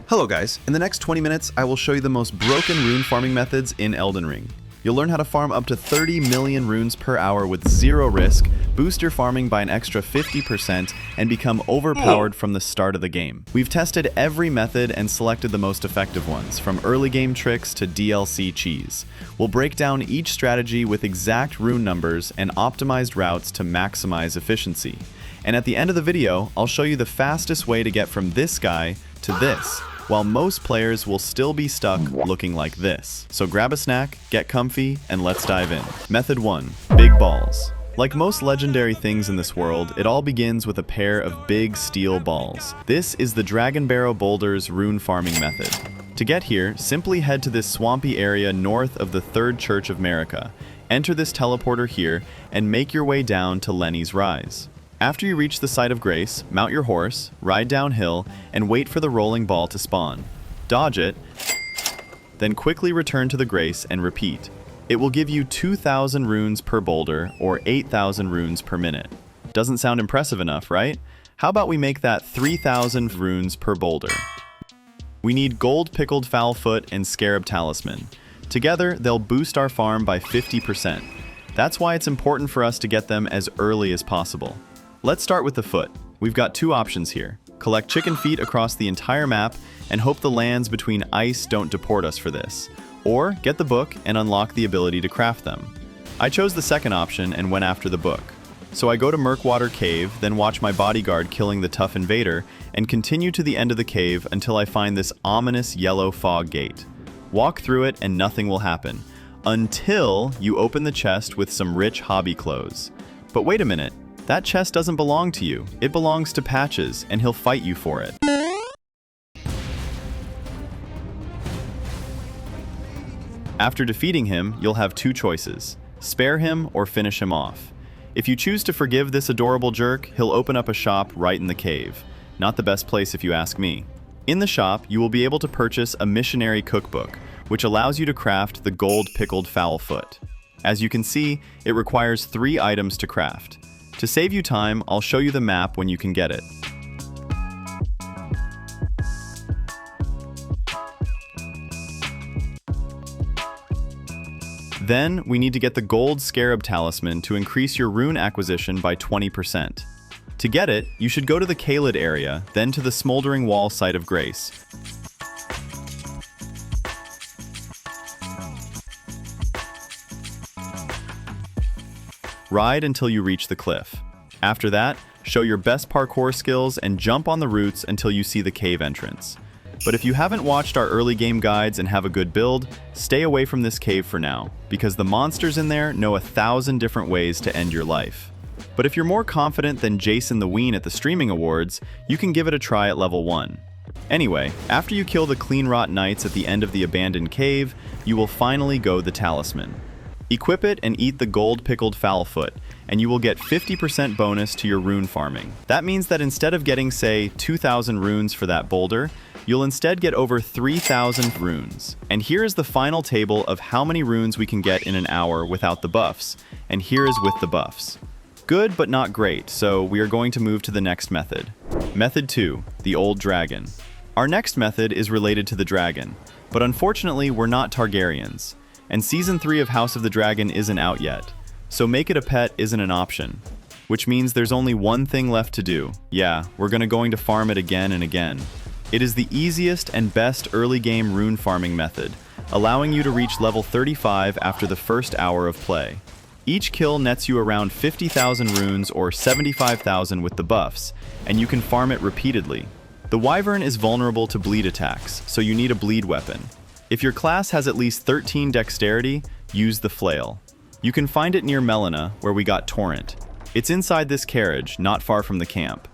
Hello guys, in the next 20 minutes I will show you the most broken rune farming methods in Elden Ring. You'll learn how to farm up to 30 million runes per hour with zero risk, boost your farming by an extra 50%, and become overpowered from the start of the game. We've tested every method and selected the most effective ones, from early game tricks to DLC cheese. We'll break down each strategy with exact rune numbers and optimized routes to maximize efficiency. And at the end of the video, I'll show you the fastest way to get from this guy to this, while most players will still be stuck looking like this. So grab a snack, get comfy, and let's dive in. Method 1. Big balls. Like most legendary things in this world, it all begins with a pair of big steel balls. This is the Dragon Barrow Boulder's rune farming method. To get here, simply head to this swampy area north of the Third Church of Marika. Enter this teleporter here, and make your way down to Lenny's Rise. After you reach the site of grace, mount your horse, ride downhill, and wait for the rolling ball to spawn. Dodge it, then quickly return to the grace and repeat. It will give you 2,000 runes per boulder, or 8,000 runes per minute. Doesn't sound impressive enough, right? How about we make that 3,000 runes per boulder? We need Gold-Pickled Fowl Foot and Scarab Talisman. Together, they'll boost our farm by 50%. That's why it's important for us to get them as early as possible. Let's start with the foot. We've got two options here. Collect chicken feet across the entire map and hope the lands between ice don't deport us for this. Or get the book and unlock the ability to craft them. I chose the second option and went after the book. So I go to Murkwater Cave, then watch my bodyguard killing the tough invader, and continue to the end of the cave until I find this ominous yellow fog gate. Walk through it and nothing will happen, until you open the chest with some rich hobby clothes. But wait a minute. That chest doesn't belong to you. It belongs to Patches, and he'll fight you for it. After defeating him, you'll have two choices. Spare him or finish him off. If you choose to forgive this adorable jerk, he'll open up a shop right in the cave. Not the best place if you ask me. In the shop, you will be able to purchase a missionary cookbook, which allows you to craft the Gold-Pickled Fowl Foot. As you can see, it requires 3 items to craft. To save you time, I'll show you the map when you can get it. Then, we need to get the Gold Scarab Talisman to increase your rune acquisition by 20%. To get it, you should go to the Caelid area, then to the Smoldering Wall site of Grace. Ride until you reach the cliff. After that, show your best parkour skills and jump on the roots until you see the cave entrance. But if you haven't watched our early game guides and have a good build, stay away from this cave for now, because the monsters in there know 1,000 different ways to end your life. But if you're more confident than Jason the Ween at the Streaming Awards, you can give it a try at level 1. Anyway, after you kill the Cleanrot Knights at the end of the abandoned cave, you will finally go the Talisman. Equip it and eat the Gold-Pickled Fowl Foot, and you will get 50% bonus to your rune farming. That means that instead of getting, say, 2,000 runes for that boulder, you'll instead get over 3,000 runes. And here is the final table of how many runes we can get in an hour without the buffs, and here is with the buffs. Good, but not great, so we are going to move to the next method. Method 2, the Old Dragon. Our next method is related to the dragon, but unfortunately we're not Targaryens. And Season 3 of House of the Dragon isn't out yet, so make it a pet isn't an option. Which means there's only one thing left to do. Yeah, we're going to farm it again and again. It is the easiest and best early game rune farming method, allowing you to reach level 35 after the first hour of play. Each kill nets you around 50,000 runes or 75,000 with the buffs, and you can farm it repeatedly. The Wyvern is vulnerable to bleed attacks, so you need a bleed weapon. If your class has at least 13 dexterity, use the flail. You can find it near Melina, where we got Torrent. It's inside this carriage, not far from the camp.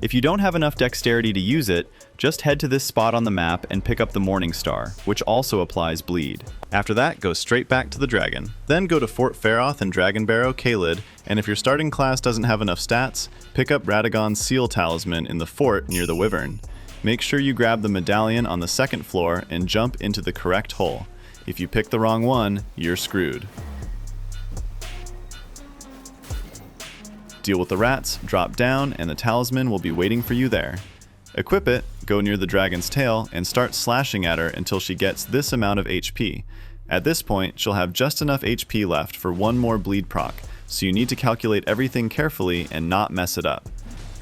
If you don't have enough dexterity to use it, just head to this spot on the map and pick up the Morning Star, which also applies bleed. After that, go straight back to the dragon. Then go to Fort Faroth and Dragon Barrow Caelid, and if your starting class doesn't have enough stats, pick up Radagon's Seal Talisman in the fort near the Wyvern. Make sure you grab the medallion on the second floor and jump into the correct hole. If you pick the wrong one, you're screwed. Deal with the rats, drop down, and the talisman will be waiting for you there. Equip it, go near the dragon's tail and start slashing at her until she gets this amount of HP. At this point, she'll have just enough HP left for one more bleed proc, so you need to calculate everything carefully and not mess it up.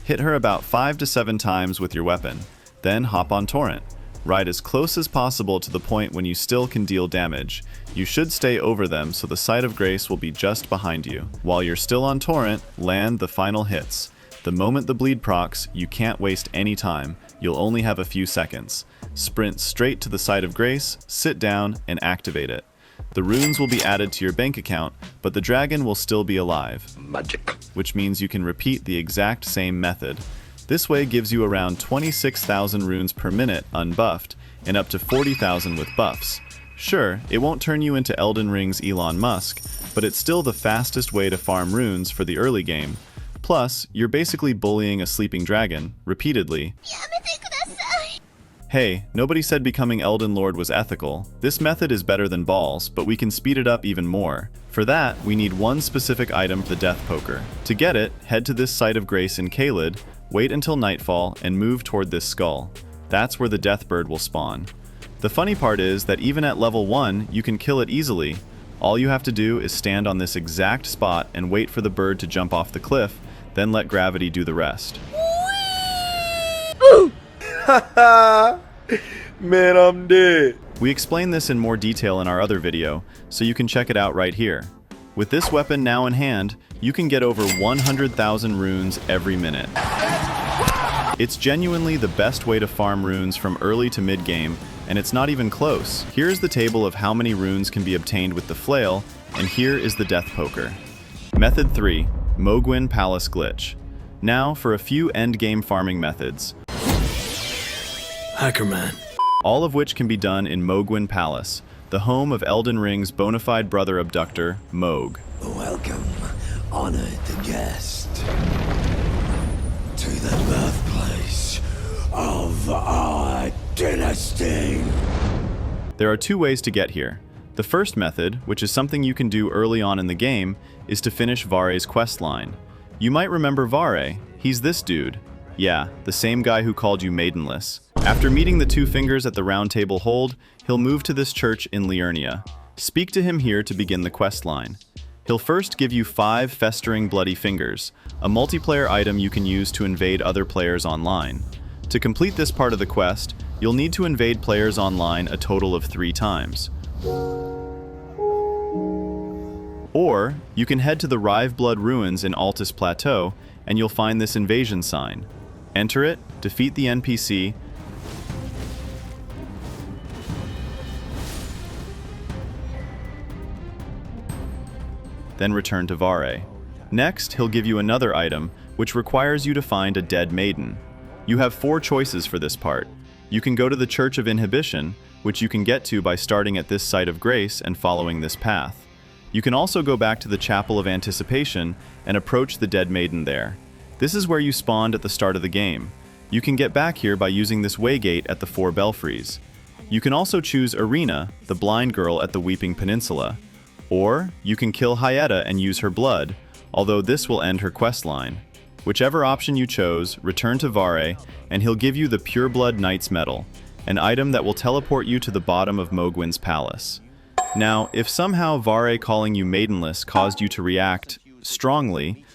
Hit her about 5 to 7 times with your weapon, then hop on Torrent. Ride as close as possible to the point when you still can deal damage. You should stay over them so the Site of Grace will be just behind you. While you're still on Torrent, land the final hits. The moment the bleed procs, you can't waste any time. You'll only have a few seconds. Sprint straight to the Site of Grace, sit down, and activate it. The runes will be added to your bank account, but the dragon will still be alive. Magic. Which means you can repeat the exact same method. This way gives you around 26,000 runes per minute unbuffed, and up to 40,000 with buffs. Sure, it won't turn you into Elden Ring's Elon Musk, but it's still the fastest way to farm runes for the early game. Plus, you're basically bullying a sleeping dragon, repeatedly. Hey, nobody said becoming Elden Lord was ethical. This method is better than balls, but we can speed it up even more. For that, we need one specific item, the Death Poker. To get it, head to this Site of Grace in Caelid, wait until nightfall, and move toward this skull. That's where the Death Bird will spawn. The funny part is that even at level 1, you can kill it easily. All you have to do is stand on this exact spot and wait for the bird to jump off the cliff, then let gravity do the rest. Man, I'm dead. We explain this in more detail in our other video, so you can check it out right here. With this weapon now in hand, you can get over 100,000 runes every minute. It's genuinely the best way to farm runes from early to mid-game, and it's not even close. Here's the table of how many runes can be obtained with the flail, and here is the Death Poker. Method 3, Mohgwyn Palace Glitch. Now for a few endgame farming methods. Hackerman. All of which can be done in Mohgwyn Palace, the home of Elden Ring's bona fide brother abductor, Mohg. Welcome, honored guest, to the birthplace of our dynasty. There are 2 ways to get here. The first method, which is something you can do early on in the game, is to finish Varre's questline. You might remember Varre. He's this dude. Yeah, the same guy who called you maidenless. After meeting the 2 fingers at the Round Table Hold, he'll move to this church in Liurnia. Speak to him here to begin the questline. He'll first give you 5 festering bloody fingers, a multiplayer item you can use to invade other players online. To complete this part of the quest, you'll need to invade players online a total of 3 times. Or, you can head to the Riveblood Ruins in Altus Plateau, and you'll find this invasion sign. Enter it, defeat the NPC, then return to Varre. Next, he'll give you another item, which requires you to find a dead maiden. You have 4 choices for this part. You can go to the Church of Inhibition, which you can get to by starting at this Site of Grace and following this path. You can also go back to the Chapel of Anticipation and approach the dead maiden there. This is where you spawned at the start of the game. You can get back here by using this waygate at the 4 belfries. You can also choose Irina, the blind girl at the Weeping Peninsula. Or, you can kill Hyetta and use her blood, although this will end her questline. Whichever option you chose, return to Varre, and he'll give you the Pureblood Knight's Medal, an item that will teleport you to the bottom of Mohgwyn's Palace. Now, if somehow Varre calling you maidenless caused you to react strongly,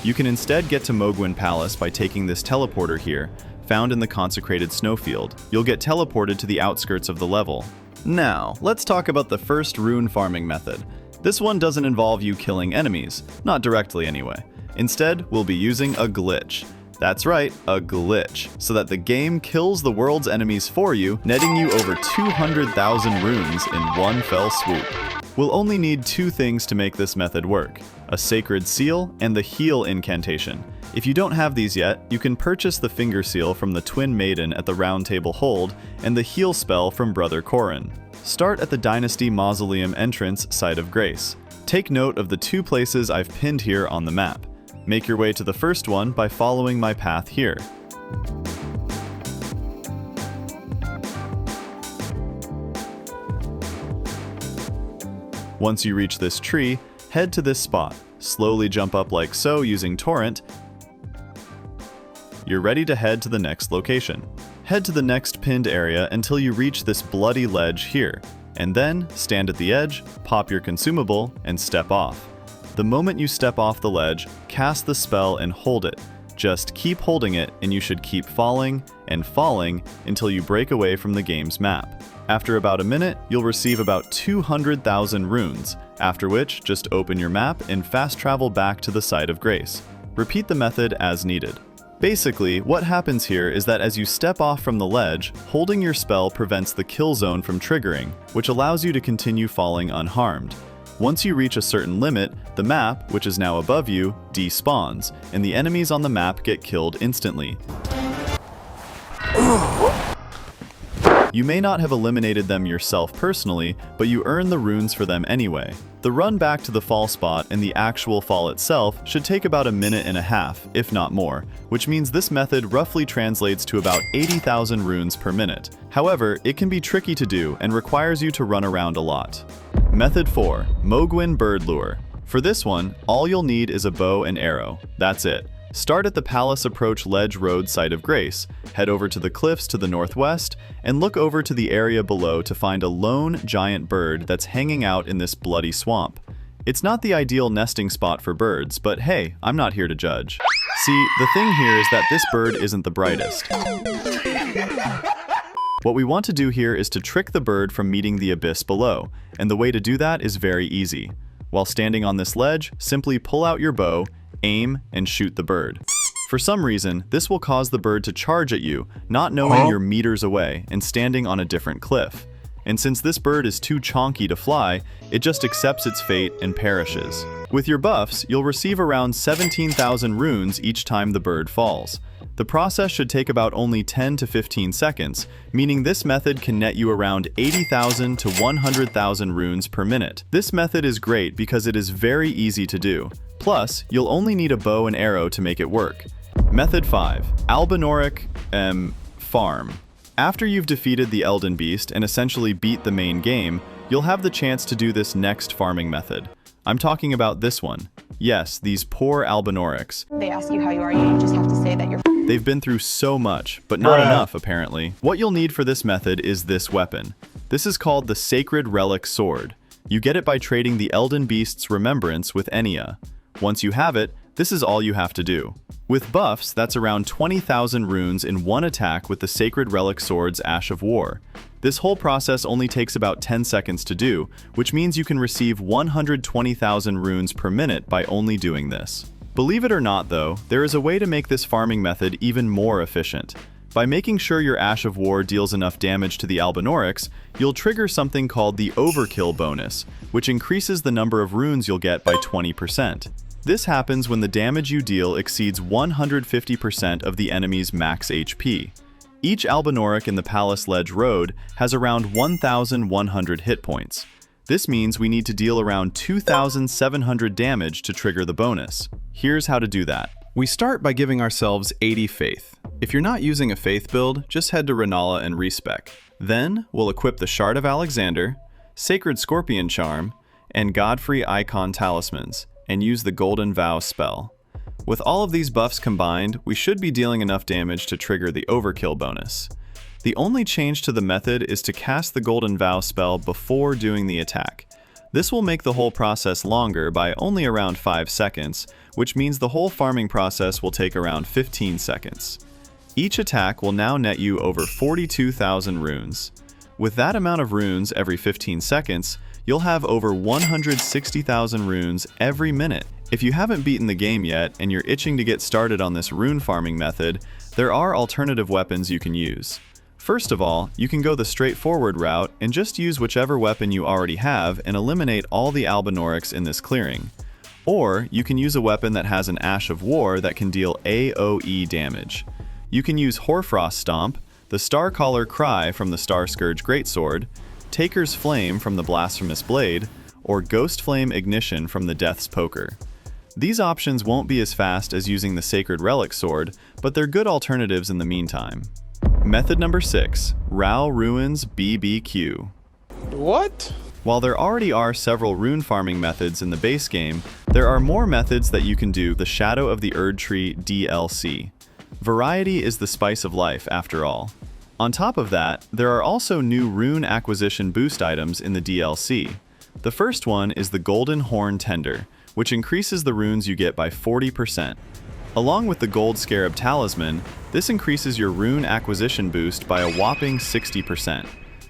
you can instead get to Mohgwyn Palace by taking this teleporter here, found in the consecrated snowfield. You'll get teleported to the outskirts of the level. Now, let's talk about the first rune farming method. This one doesn't involve you killing enemies, not directly anyway. Instead, we'll be using a glitch. That's right, a glitch, so that the game kills the world's enemies for you, netting you over 200,000 runes in one fell swoop. We'll only need 2 things to make this method work: a sacred seal and the heal incantation. If you don't have these yet, you can purchase the finger seal from the Twin Maiden at the Round Table Hold and the heal spell from Brother Corrin. Start at the Dynasty Mausoleum entrance Site of Grace. Take note of the 2 places I've pinned here on the map. Make your way to the first one by following my path here. Once you reach this tree, head to this spot. Slowly jump up like so using Torrent, you're ready to head to the next location. Head to the next pinned area until you reach this bloody ledge here, and then stand at the edge, pop your consumable, and step off. The moment you step off the ledge, cast the spell and hold it. Just keep holding it and you should keep falling and falling until you break away from the game's map. After about a minute, you'll receive about 200,000 runes, after which just open your map and fast travel back to the site of grace. Repeat the method as needed. Basically, what happens here is that as you step off from the ledge, holding your spell prevents the kill zone from triggering, which allows you to continue falling unharmed. Once you reach a certain limit, the map, which is now above you, despawns, and the enemies on the map get killed instantly. You may not have eliminated them yourself personally, but you earn the runes for them anyway. The run back to the fall spot and the actual fall itself should take about a minute and a half, if not more, which means this method roughly translates to about 80,000 runes per minute. However, it can be tricky to do and requires you to run around a lot. Method 4. Mohgwyn Bird Lure. For this one, all you'll need is a bow and arrow. That's it. Start at the Palace Approach Ledge Road site of Grace, head over to the cliffs to the northwest, and look over to the area below to find a lone giant bird that's hanging out in this bloody swamp. It's not the ideal nesting spot for birds, but hey, I'm not here to judge. See, the thing here is that this bird isn't the brightest. What we want to do here is to trick the bird from meeting the abyss below, and the way to do that is very easy. While standing on this ledge, simply pull out your bow, aim, and shoot the bird. For some reason, this will cause the bird to charge at you, not knowing you're meters away and standing on a different cliff. And since this bird is too chonky to fly, it just accepts its fate and perishes. With your buffs, you'll receive around 17,000 runes each time the bird falls. The process should take about only 10 to 15 seconds, meaning this method can net you around 80,000 to 100,000 runes per minute. This method is great because it is very easy to do. Plus, you'll only need a bow and arrow to make it work. Method 5. Albinauric farm. After you've defeated the Elden Beast and essentially beat the main game, you'll have the chance to do this next farming method. I'm talking about this one. Yes, these poor Albinaurics. They ask you how you are, you just have to say that you're... They've been through so much, but not enough apparently. What you'll need for this method is this weapon. This is called the Sacred Relic Sword. You get it by trading the Elden Beast's remembrance with Enya. Once you have it, this is all you have to do. With buffs, that's around 20,000 runes in one attack with the Sacred Relic Sword's Ash of War. This whole process only takes about 10 seconds to do, which means you can receive 120,000 runes per minute by only doing this. Believe it or not though, there is a way to make this farming method even more efficient. By making sure your Ash of War deals enough damage to the Albinaurics, you'll trigger something called the Overkill bonus, which increases the number of runes you'll get by 20%. This happens when the damage you deal exceeds 150% of the enemy's max HP. Each Albinauric in the Palace Ledge Road has around 1,100 hit points. This means we need to deal around 2,700 damage to trigger the bonus. Here's how to do that. We start by giving ourselves 80 faith. If you're not using a faith build, just head to Renala and respec. Then, we'll equip the Shard of Alexander, Sacred Scorpion Charm, and Godfrey Icon Talismans, and use the Golden Vow spell. With all of these buffs combined, we should be dealing enough damage to trigger the Overkill bonus. The only change to the method is to cast the Golden Vow spell before doing the attack. This will make the whole process longer by only around 5 seconds, which means the whole farming process will take around 15 seconds. Each attack will now net you over 42,000 runes. With that amount of runes every 15 seconds, you'll have over 160,000 runes every minute. If you haven't beaten the game yet and you're itching to get started on this rune farming method, there are alternative weapons you can use. First of all, you can go the straightforward route and just use whichever weapon you already have and eliminate all the Albinaurics in this clearing. Or, you can use a weapon that has an Ash of War that can deal AoE damage. You can use Hoarfrost Stomp, the Starcaller Cry from the Star Scourge Greatsword, Taker's Flame from the Blasphemous Blade, or Ghost Flame Ignition from the Death's Poker. These options won't be as fast as using the Sacred Relic Sword, but they're good alternatives in the meantime. Method number 6, Rao Ruins BBQ. What? While there already are several rune farming methods in the base game, there are more methods that you can do the Shadow of the Erd Tree DLC. Variety is the spice of life, after all. On top of that, there are also new rune acquisition boost items in the DLC. The first one is the Golden Horn Tender, which increases the runes you get by 40%. Along with the Gold Scarab Talisman, this increases your rune acquisition boost by a whopping 60%.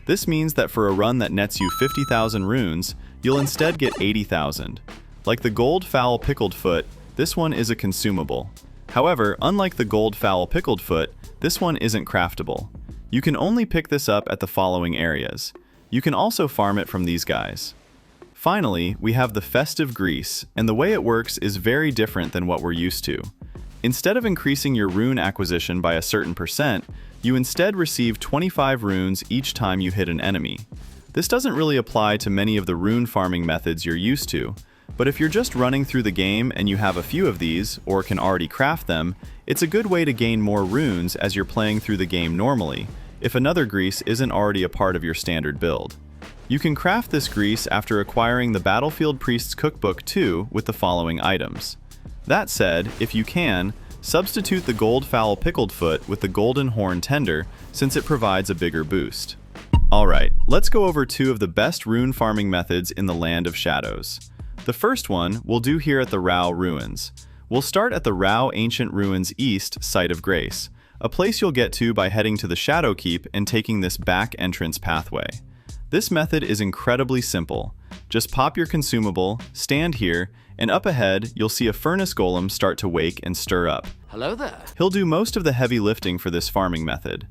This means that for a run that nets you 50,000 runes, you'll instead get 80,000. Like the Gold Fowl Pickled Foot, this one is a consumable. However, unlike the Gold Fowl Pickled Foot, this one isn't craftable. You can only pick this up at the following areas. You can also farm it from these guys. Finally, we have the Festive Grease, and the way it works is very different than what we're used to. Instead of increasing your rune acquisition by a certain percent, you instead receive 25 runes each time you hit an enemy. This doesn't really apply to many of the rune farming methods you're used to, but if you're just running through the game and you have a few of these, or can already craft them, it's a good way to gain more runes as you're playing through the game normally, if another grease isn't already a part of your standard build. You can craft this grease after acquiring the Battlefield Priest's Cookbook 2 with the following items. That said, if you can, substitute the Gold Fowl Pickled Foot with the Golden Horn Tender, since it provides a bigger boost. Alright, let's go over two of the best rune farming methods in the Land of Shadows. The first one we'll do here at the Rao Ruins. We'll start at the Rao Ancient Ruins East Site of Grace, a place you'll get to by heading to the Shadow Keep and taking this back entrance pathway. This method is incredibly simple. Just pop your consumable, stand here, and up ahead you'll see a furnace golem start to wake and stir up. Hello there. He'll do most of the heavy lifting for this farming method.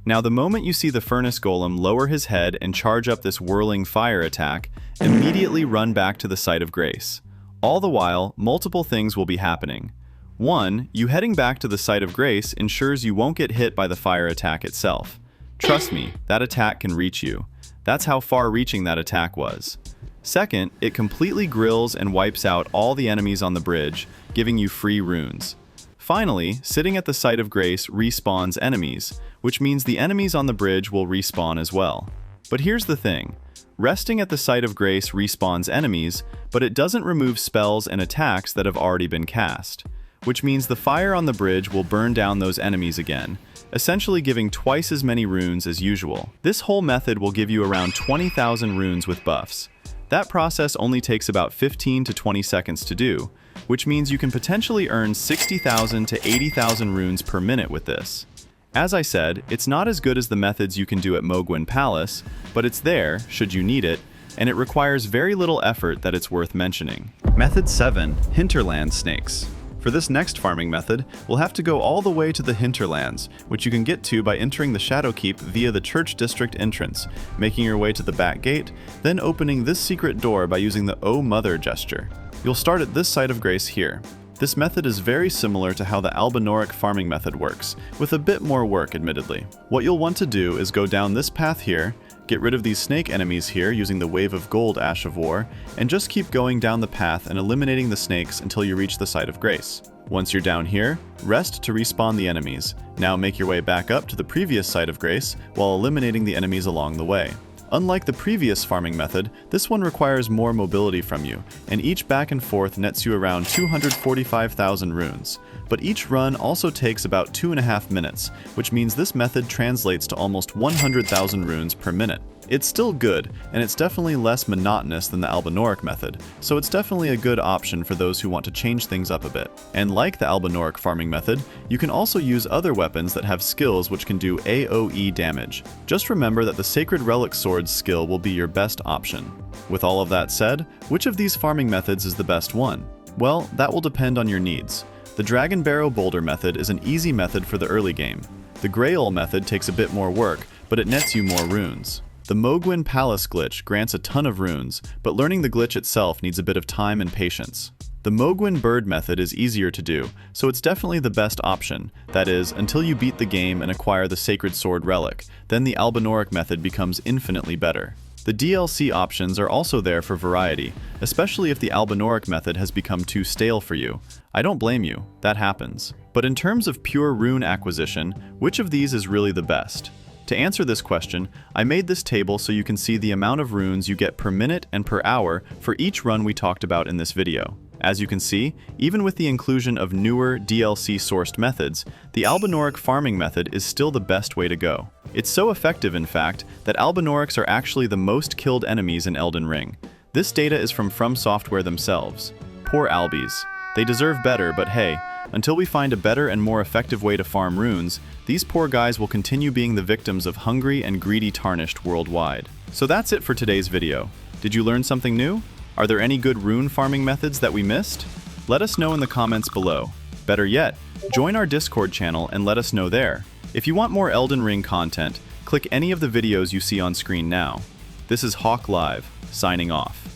Now the moment you see the furnace golem lower his head and charge up this whirling fire attack, immediately run back to the Site of Grace. All the while, multiple things will be happening. 1. You heading back to the Site of Grace ensures you won't get hit by the fire attack itself. Trust me, that attack can reach you. That's how far-reaching that attack was. Second, it completely grills and wipes out all the enemies on the bridge, giving you free runes. Finally, sitting at the Site of Grace respawns enemies, which means the enemies on the bridge will respawn as well. But here's the thing. Resting at the Site of Grace respawns enemies, but it doesn't remove spells and attacks that have already been cast, which means the fire on the bridge will burn down those enemies again, essentially giving twice as many runes as usual. This whole method will give you around 20,000 runes with buffs. That process only takes about 15 to 20 seconds to do, which means you can potentially earn 60,000 to 80,000 runes per minute with this. As I said, it's not as good as the methods you can do at Mohgwyn Palace, but it's there, should you need it, and it requires very little effort that it's worth mentioning. Method 7. Hinterland Snakes. For this next farming method, we'll have to go all the way to the Hinterlands, which you can get to by entering the Shadow Keep via the Church District entrance, making your way to the back gate, then opening this secret door by using the Oh Mother gesture. You'll start at this Site of Grace here. This method is very similar to how the Albinauric farming method works, with a bit more work admittedly. What you'll want to do is go down this path here, get rid of these snake enemies here using the Wave of Gold Ash of War, and just keep going down the path and eliminating the snakes until you reach the Site of Grace. Once you're down here, rest to respawn the enemies. Now make your way back up to the previous Site of Grace while eliminating the enemies along the way. Unlike the previous farming method, this one requires more mobility from you, and each back and forth nets you around 245,000 runes. But each run also takes about 2.5 minutes, which means this method translates to almost 100,000 runes per minute. It's still good, and it's definitely less monotonous than the Albinauric method, so it's definitely a good option for those who want to change things up a bit. And like the Albinauric farming method, you can also use other weapons that have skills which can do AoE damage. Just remember that the Sacred Relic Sword's skill will be your best option. With all of that said, which of these farming methods is the best one? Well, that will depend on your needs. The Dragon Barrow Boulder method is an easy method for the early game. The Grail method takes a bit more work, but it nets you more runes. The Mohgwyn Palace glitch grants a ton of runes, but learning the glitch itself needs a bit of time and patience. The Mohgwyn Bird method is easier to do, so it's definitely the best option. That is, until you beat the game and acquire the Sacred Sword Relic, then the Albinauric method becomes infinitely better. The DLC options are also there for variety, especially if the Albinauric method has become too stale for you. I don't blame you, that happens. But in terms of pure rune acquisition, which of these is really the best? To answer this question, I made this table so you can see the amount of runes you get per minute and per hour for each run we talked about in this video. As you can see, even with the inclusion of newer DLC-sourced methods, the Albinauric farming method is still the best way to go. It's so effective, in fact, that Albinaurics are actually the most killed enemies in Elden Ring. This data is from Software themselves. Poor Albies. They deserve better, but hey, until we find a better and more effective way to farm runes, these poor guys will continue being the victims of hungry and greedy Tarnished worldwide. So that's it for today's video. Did you learn something new? Are there any good rune farming methods that we missed? Let us know in the comments below. Better yet, join our Discord channel and let us know there. If you want more Elden Ring content, click any of the videos you see on screen now. This is Hawk Live, signing off.